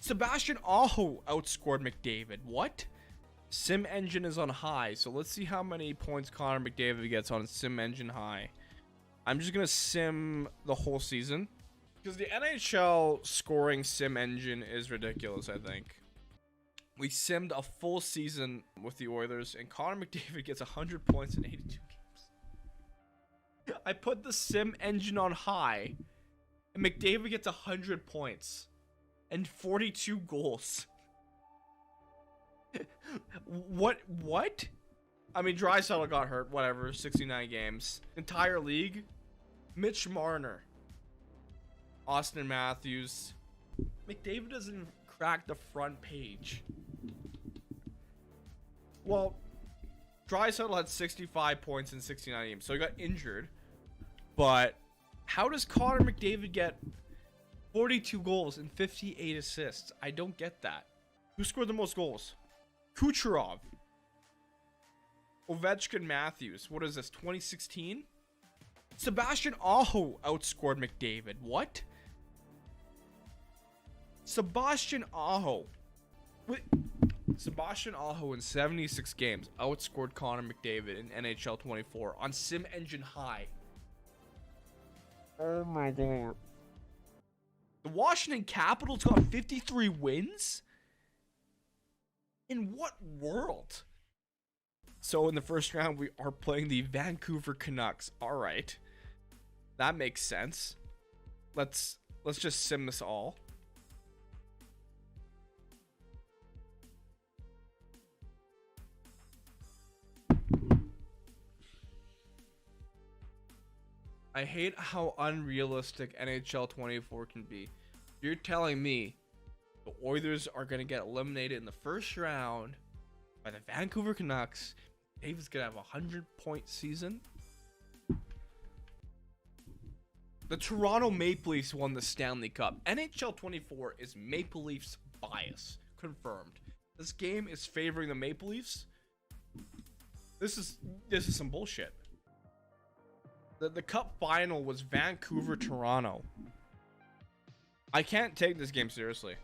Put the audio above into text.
Sebastian Aho outscored McDavid. What? Sim engine is on high, so let's see how many points Connor McDavid gets on sim engine high. I'm just gonna sim the whole season because the NHL scoring sim engine is ridiculous. I think we simmed a full season with the Oilers, and Connor McDavid gets 100 points in 82 games. I put the sim engine on high, and McDavid gets 100 points and 42 goals. What? I mean, Draisaitl got hurt. Whatever. 69 games. Entire league. Mitch Marner. Austin Matthews. McDavid doesn't even crack the front page. Well, Draisaitl had 65 points in 69 games, so he got injured. But how does Connor McDavid get 42 goals and 58 assists? I don't get that. Who scored the most goals? Kucherov. Ovechkin, Matthews. What is this, 2016? Sebastian Aho outscored McDavid. What? Sebastian Aho. Wait. Sebastian Aho in 76 games outscored Connor McDavid in NHL 24 on Sim Engine High. Oh my god. The Washington Capitals got 53 wins? In what world? So in the first round, we are playing the Vancouver Canucks. All right, that makes sense. Let's just sim this all. I hate how unrealistic NHL 24 can be. You're telling me the Oilers are going to get eliminated in the first round by the Vancouver Canucks. David's going to have a 100-point season. The Toronto Maple Leafs won the Stanley Cup. NHL 24 is Maple Leafs bias. Confirmed. This game is favoring the Maple Leafs. This is some bullshit. The Cup final was Vancouver-Toronto. I can't take this game seriously.